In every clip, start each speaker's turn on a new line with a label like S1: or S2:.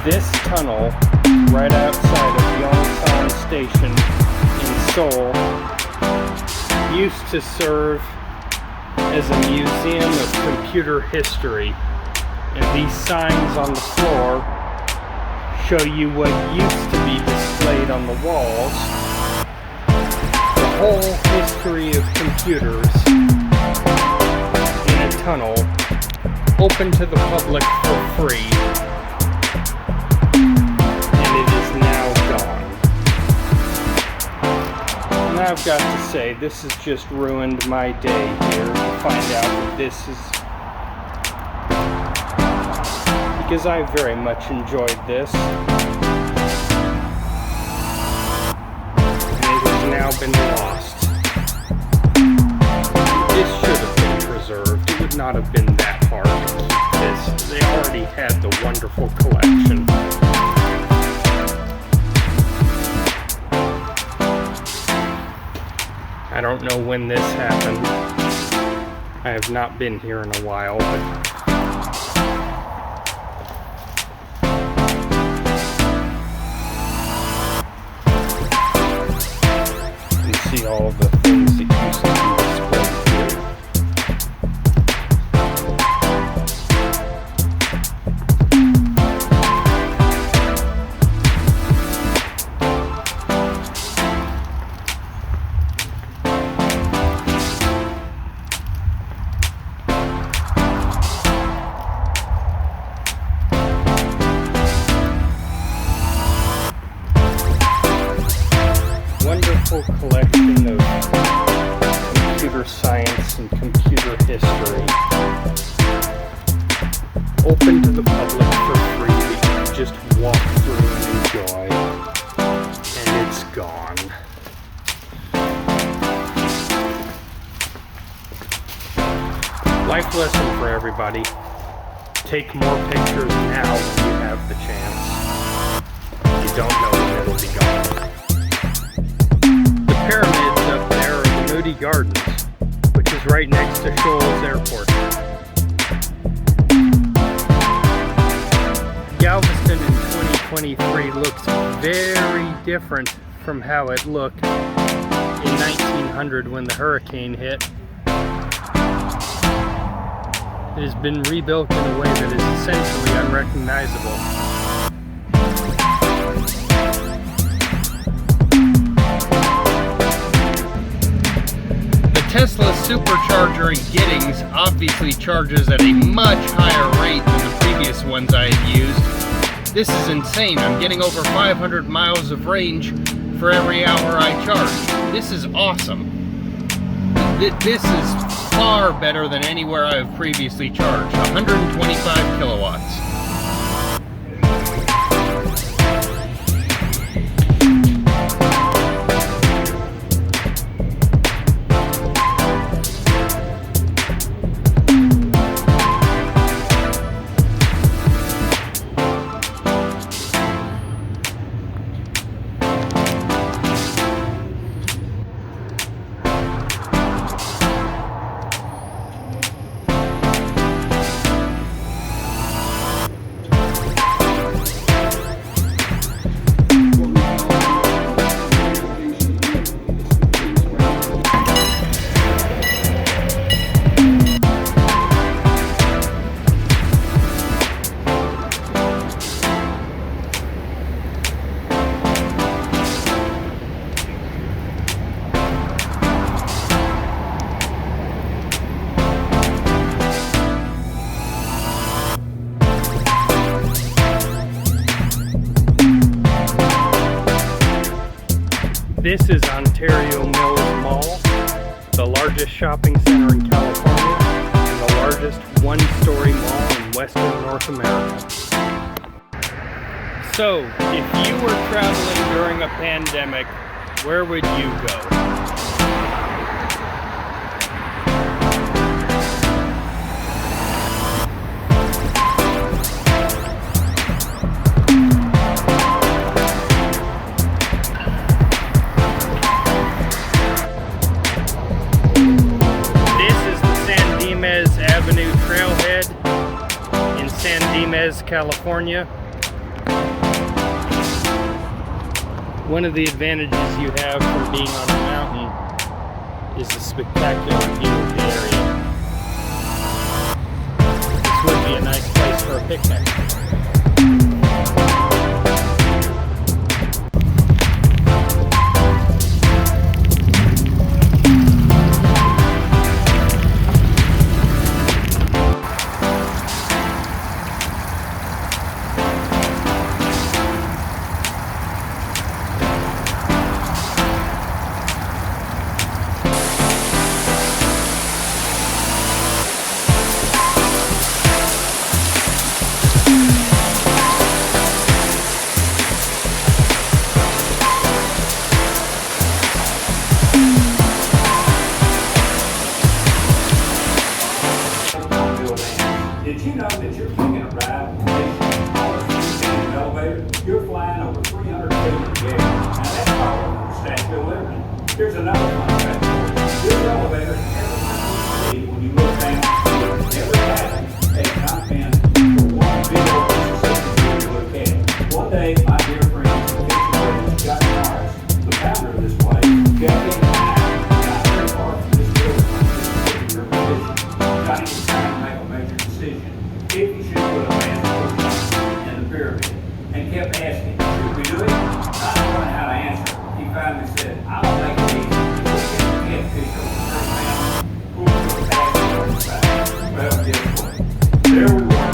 S1: This tunnel, right outside of Yongsan Station in Seoul, used to serve as a museum of computer history. And these signs on the floor show you what used to be displayed on the walls. The whole history of computers in a tunnel, open to the public for free. And it is now gone. And I've got to say, this has just ruined my day here to find out that this is... because I very much enjoyed this. And it has now been lost. This should have been preserved. It would not have been that hard to keep this. They already had the wonderful collection. I don't know when this happened. I have not been here in a while, but see all the things that used to be displayed here. Wonderful collection of computer science and computer history, open to the public for free that you can just walk through and enjoy, and it's gone. Life lesson for everybody: take more pictures now when you have the chance. You don't know when it'll be gone. Pyramids up there are the Moody Gardens, which is right next to Shoals Airport. Galveston in 2023 looks very different from how it looked in 1900 when the hurricane hit. It has been rebuilt in a way that is essentially unrecognizable. Tesla supercharger in Giddings obviously charges at a much higher rate than the previous ones I had used. This is insane. I'm getting over 500 miles of range for every hour I charge. This is awesome. This is far better than anywhere I have previously charged. 125 kilowatts. This is Ontario Mills Mall, the largest shopping center in California and the largest one-story mall in Western North America. So, if you were traveling during a pandemic, where would you go? Avenue Trailhead in San Dimas, California. One of the advantages you have from being on a mountain is the spectacular view of the area. This would be a nice place for a picnic.
S2: Did you know that you're taking a ride from station in an elevator? You're flying over 300 feet in the air. Now that's taller than the Statue of Liberty. Here's another fun fact for you. This elevator has every time you see when you look down, every cabin has not been for one big old piece of system for you to look at. One day, my dear friend, Scott Morris, the founder of this place, Jackie and I, not very far from this building, your position. Johnny was trying to make a major decision if he should put a massive in the pyramid, and kept asking, should we do it? Not knowing how to answer, he finally said, I'll make it easy. We'll get the catfish over the first mountain. We'll put a basket over the side. Well, guess what? There we were.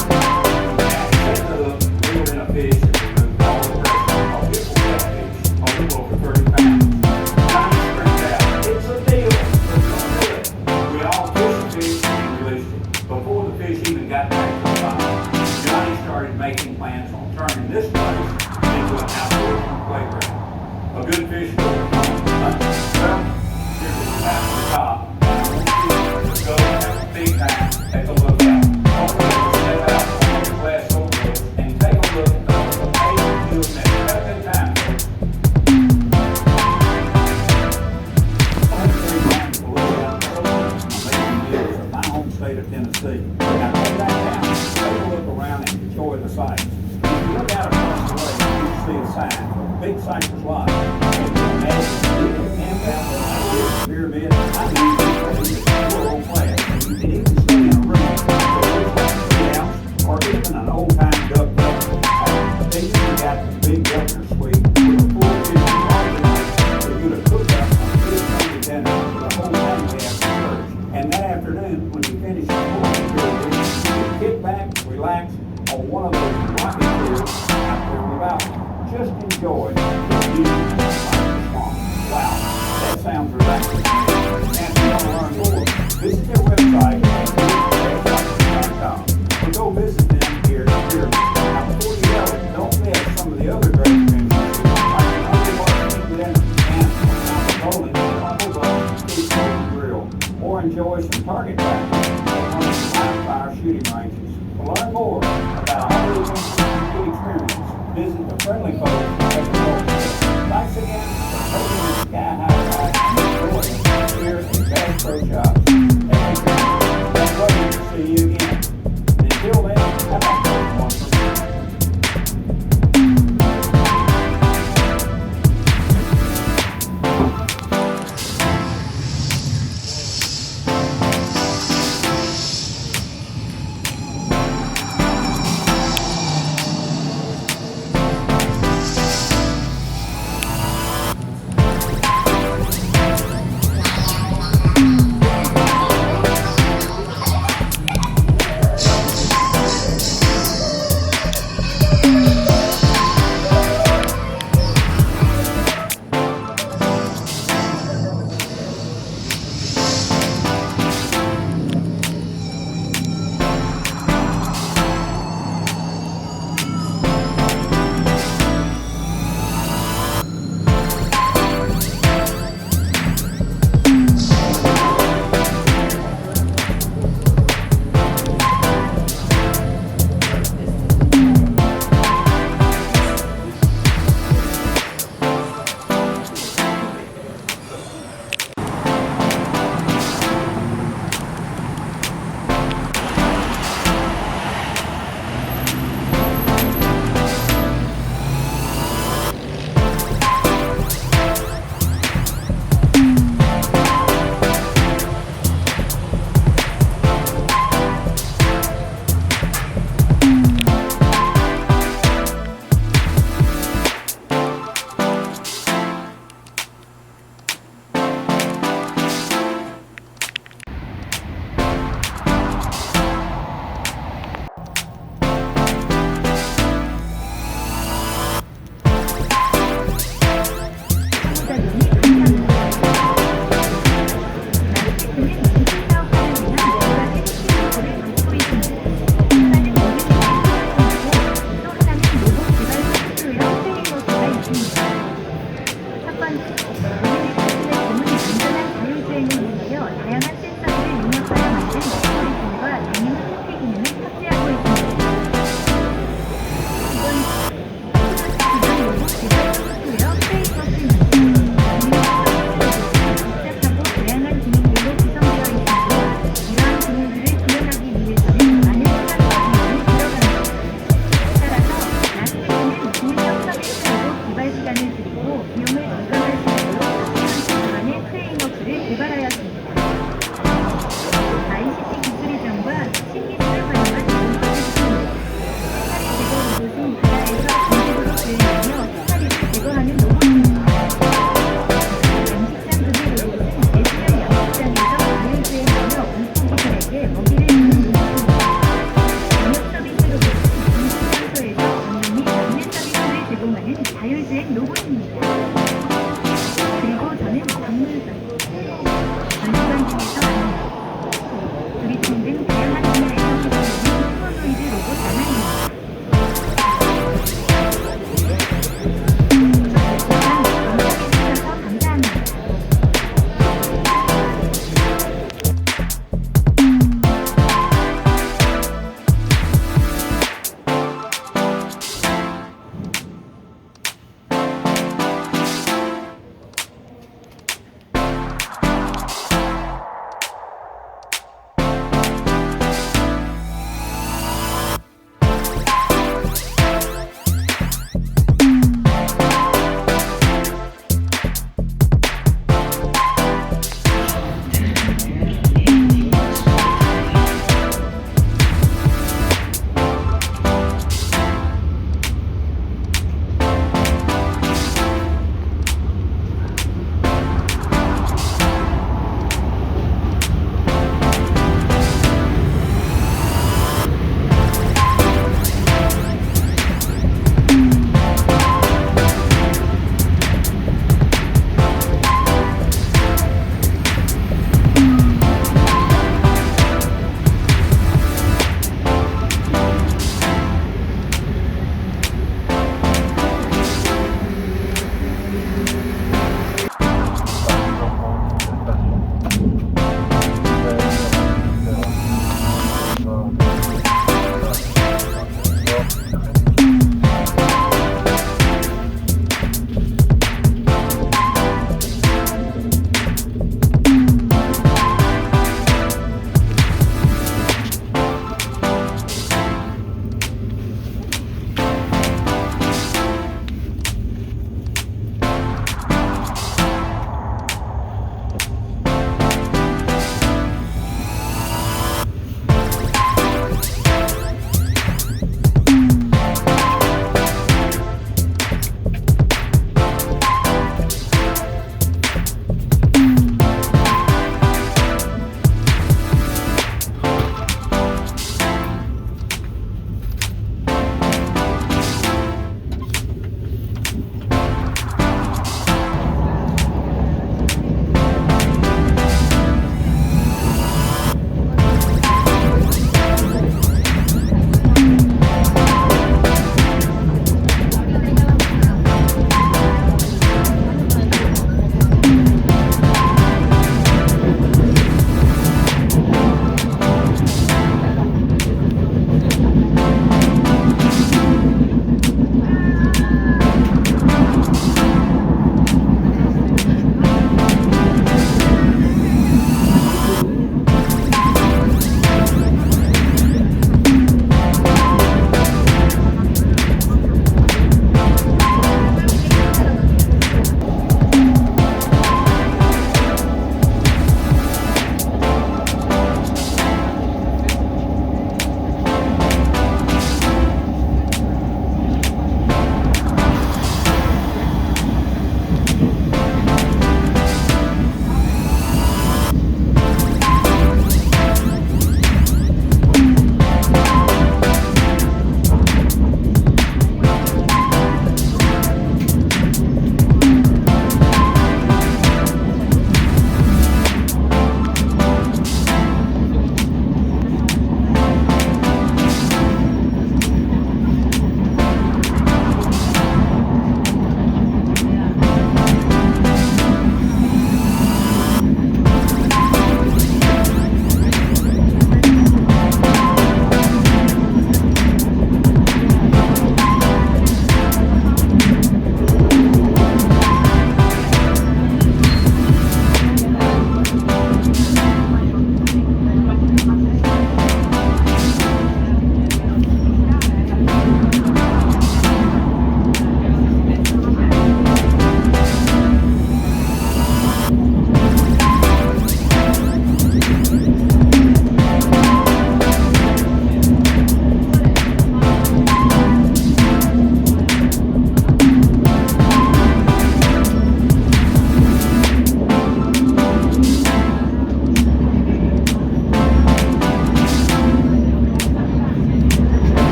S2: We set the hook, reeled in a fish, and removed all the pressure off this catfish, on the over 30 pounds. Johnny screamed out, it's a deal. We're going to do it. We all fished the fish and released it. Before the fish even got back to the bottom, Johnny started making plans on turning this place into an outdoor playground. A good fish goes on. Well, here's the path to the top. I want you to go have a big time at the lookout. Don't forget to step out on the glass overlook and take a look at the amazing view of that. Have a good time, folks. Only 3 times to look out the amazing views of my home state of Tennessee. Now go back down, take a look around and enjoy the sights. If you look out across the lake, you see a sign, Big Cypress Lodge. And you imagine you can camp out there like this pyramid. I mean, you're world class. You can even stay in a room that looks like a treehouse or even an old-time duck duck. They even got the big governor suite with a full kitchen garden for you to cook up a big Sunday dinner for the whole family after church. And that afternoon, when you finish your morning period, you can kick back, relax on one of those rocking chairs out there in the valley. Just enjoy the view of the swamp. Wow, that sounds relaxing. And if you want to learn more, visit their website at or go visit them here in the pyramid. Now, before you go, don't miss some of the other great amenities like the underwater dinner and the bowling, Humble Bus, Big Golden Grill, or enjoy some target practice at one of the live fire shooting ranges. To learn more about all these good experiences, visit the friendly folks at the Hotel. Thanks again for taking the Sky High Ride and enjoying here at Bass Pro Shops.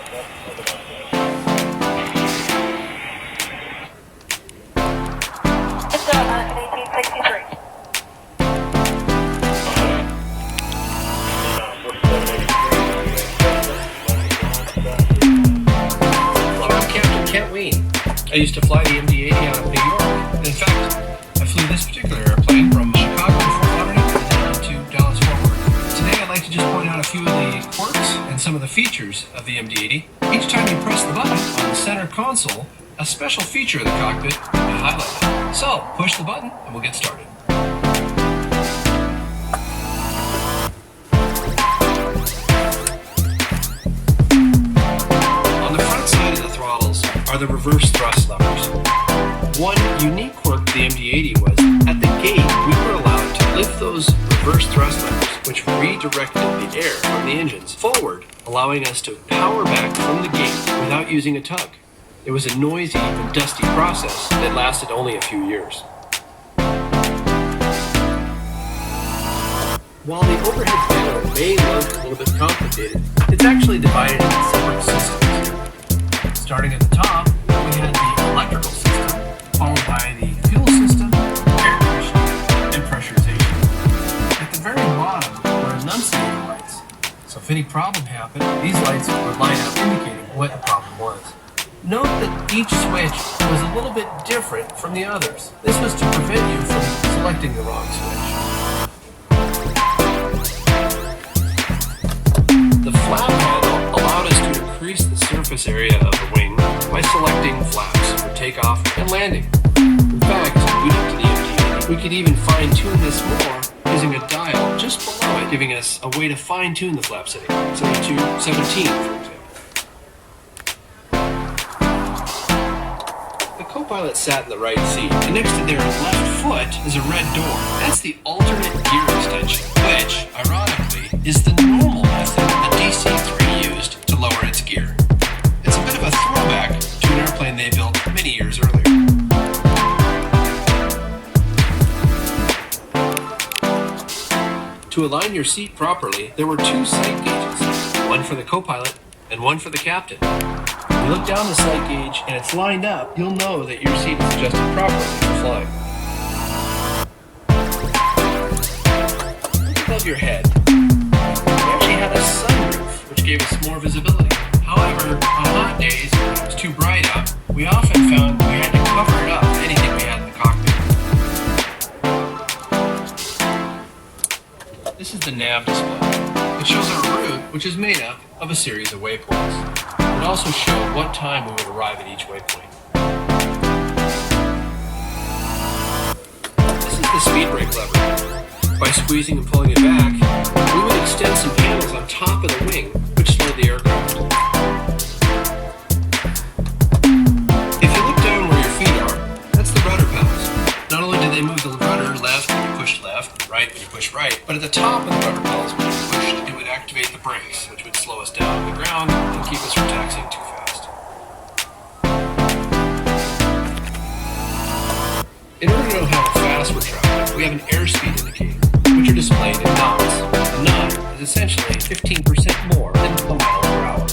S3: It's 1863.
S4: Hello, I'm Captain Kent Ween. I used to fly the MD-80 out of New York. And in fact, I flew this particular airplane from Chicago to Fort Lauderdale and then to Dallas-Fort Worth. Today I'd like to just point out a few of the quirks and some of the features of the MD-80. Each time you press the button on the center console, a special feature of the cockpit will be highlighted. So, push the button and we'll get started. Are the reverse thrust levers. One unique quirk of the MD-80 was, at the gate, we were allowed to lift those reverse thrust levers, which redirected the air from the engines forward, allowing us to power back from the gate without using a tug. It was a noisy and dusty process that lasted only a few years. While the overhead panel may look a little bit complicated, it's actually divided into separate systems. Starting at the top, we had the electrical system, followed by the fuel system, air conditioning, and pressurization. At the very bottom were annunciator lights. So if any problem happened, these lights would light up indicating what the problem was. Note that each switch was a little bit different from the others. This was to prevent you from selecting the wrong switch. The flap panel allowed us to increase the surface area of the wing by selecting flaps for takeoff and landing. In fact, unique to the MD-80, we could even fine-tune this more using a dial just below it, giving us a way to fine-tune the flap setting, say to 17, for example. The co-pilot sat in the right seat, and next to their left foot is a red door. That's the alternate gear extension, which, ironically, is the normal method the DC-3 used to lower its gear. It's a bit of a throwback to an airplane they built many years earlier. To align your seat properly, there were two sight gauges, one for the co-pilot and one for the captain. When you look down the sight gauge and it's lined up, you'll know that your seat is adjusted properly for flying. Look above your head. We actually had a sunroof, which gave us more visibility. However, on hot days, when it was too bright out, we often found we had to cover it up with anything we had in the cockpit. This is the nav display. It shows our route, which is made up of a series of waypoints. It also showed what time we would arrive at each waypoint. This is the speed brake lever. By squeezing and pulling it back, we would extend some panels on top of the wing, which slowed the aircraft. If you look down where your feet are, that's the rudder pedals. Not only do they move the rudder left when you push left, right when you push right, but at the top of the rudder pedals, when you pushed, it would activate the brakes, which would slow us down on the ground and keep us from taxiing too fast. In order to know how fast we're traveling, we have an airspeed indicator, which are displayed in knots. A knot is essentially 15% more than a mile per hour.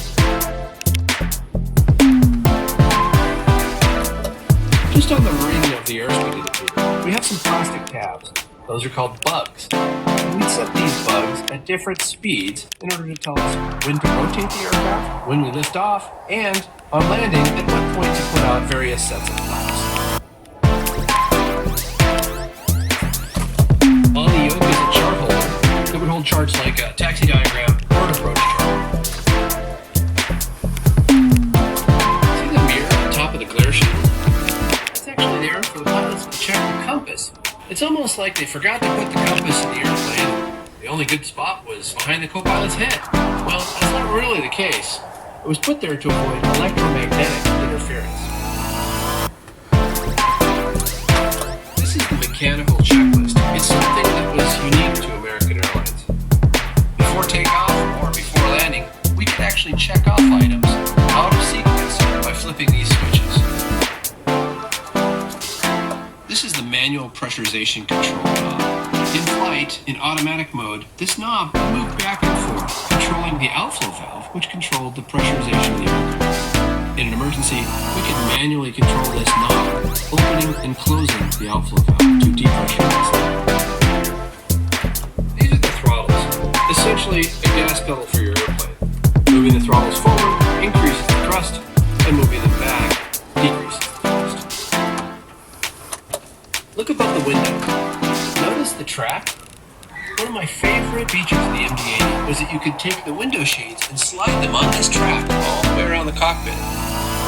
S4: Just on the ring of the airspeed indicator, we have some plastic tabs. Those are called bugs. We set these bugs at different speeds in order to tell us when to rotate the aircraft, when we lift off, and on landing, at what point to put out various sets of flaps. On the yoke is a chart holder that would hold charts like a taxi diagram or an approach chart. See the mirror at the top of the glare shield? It's actually there for the pilots to check the compass. It's almost like they forgot to put the compass in the airplane. The only good spot was behind the co-pilot's head. Well, that's not really the case. It was put there to avoid electromagnetic interference. This is the mechanical checklist. It's something that was unique to American Airlines. Before takeoff or before landing, we could actually check off items out of sequence by flipping these switches. This is the manual pressurization control knob. In flight, in automatic mode, this knob will move back and forth, controlling the outflow valve which controlled the pressurization of the aircraft. In an emergency, we could manually control this knob, opening and closing the outflow valve to depressurize. These are the throttles, essentially a gas pedal for your airplane. Moving the throttles forward increases the thrust, and moving them back decreases the thrust. Look above the window. Notice the track? One of my favorite features of the MD-80 was that you could take the window shades and slide them on this track all the way around the cockpit.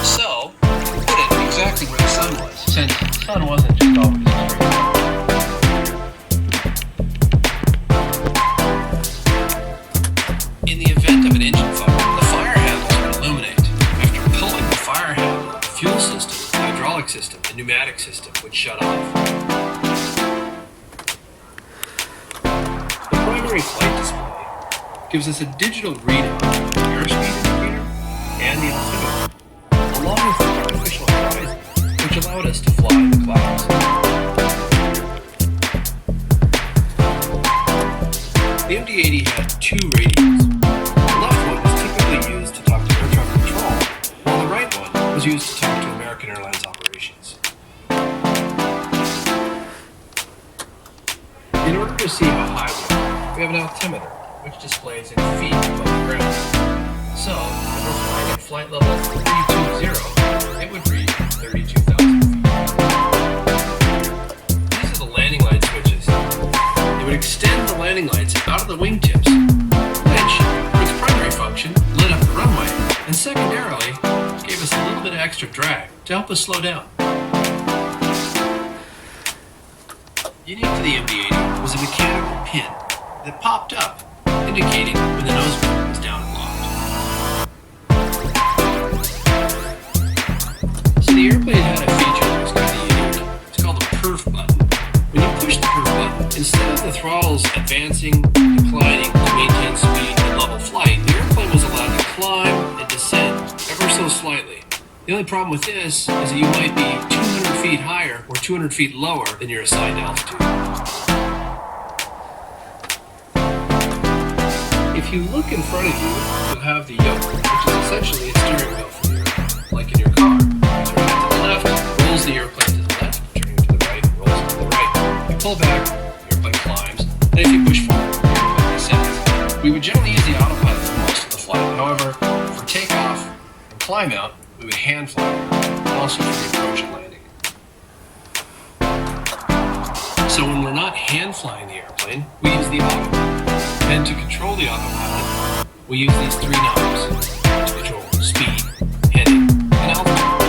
S4: So, you could put it exactly where the sun was, since the sun wasn't just always straight. In the event of an engine fire, the fire handles would illuminate. After pulling the fire handle, the fuel system, the hydraulic system, the pneumatic system would shut off. The primary flight display gives us a digital reading of the airspeed indicator and the altimeter, along with the artificial horizon, which allowed us to fly in the clouds. The MD-80 had two radios. The left one was typically used to talk to air traffic control, while the right one was used to talk to American Airlines operations. In order to see how high we have an altimeter, which displays in feet above the ground. So, if we're flying at flight level 320, it would read 32,000 feet. These are the landing light switches. They would extend the landing lights out of the wingtips, which, for its primary function, lit up the runway, and secondarily, gave us a little bit of extra drag to help us slow down. Unique to the MD-80 was a mechanical pin that popped up, indicating when the nose wheel was down and locked. So the airplane had a feature that was kind of unique. It's called the perf button. When you push the perf button, instead of the throttles advancing, declining to maintain speed and level flight, the airplane was allowed to climb and descend ever so slightly. The only problem with this is that you might be 200 feet higher or 200 feet lower than your assigned altitude. If you look in front of you, you'll have the yoke, which is essentially a steering wheel for the airplane, like in your car. Turning it to the left, rolls the airplane to the left, turning it to the right, rolls it to the right. You pull back, the airplane climbs, and if you push forward, the airplane descends. We would generally use the autopilot for most of the flight. However, for takeoff and climb out, we would hand fly, and also for the approach and landing. So when we're not hand flying the airplane, we use the autopilot. And to control the autopilot, we use these three knobs to control speed, heading, and altitude.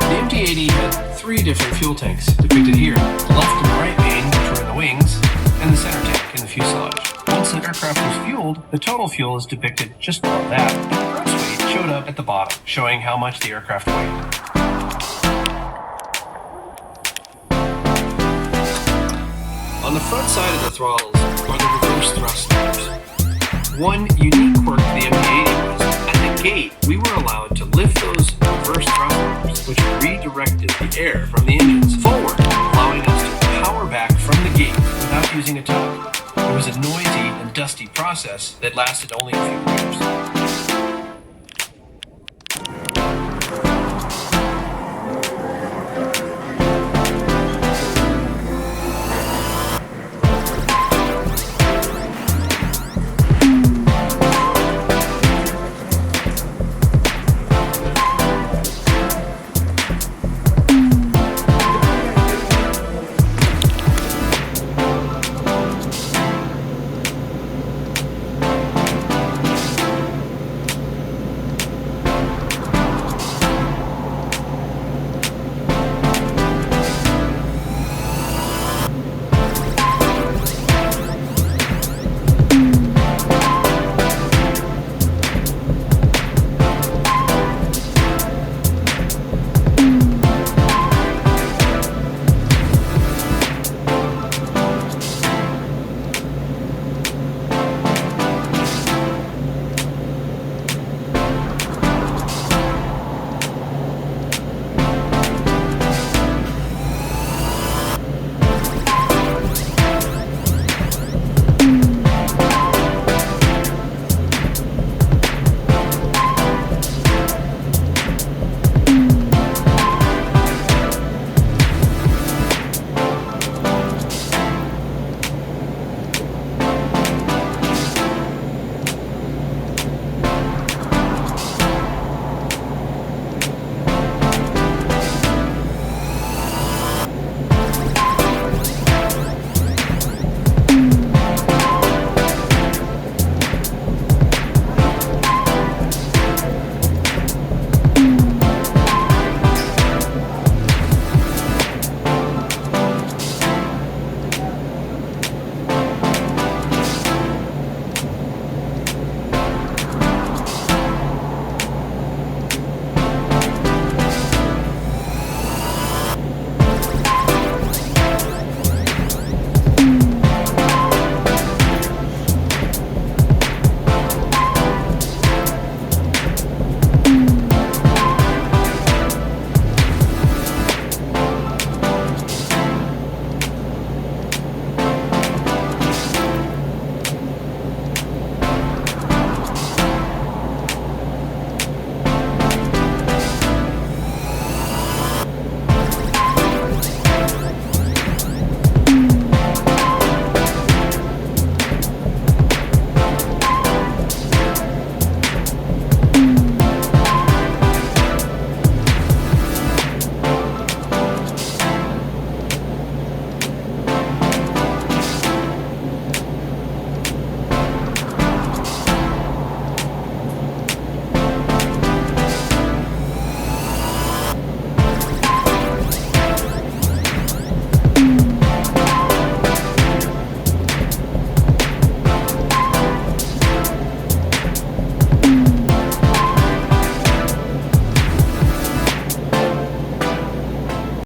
S4: The MD-80 had three different fuel tanks depicted here. The left and the right main, which were in the wings, and the center tank in the fuselage. Once the aircraft was fueled, the total fuel is depicted just below that, and the gross weight showed up at the bottom, showing how much the aircraft weighed. On the front side of the throttles are the reverse thrust levers. One unique quirk of the MD-80 was, at the gate, we were allowed to lift those reverse thrust levers, which redirected the air from the engines forward, allowing us to power back from the gate without using a tug. It was a noisy and dusty process that lasted only a few years.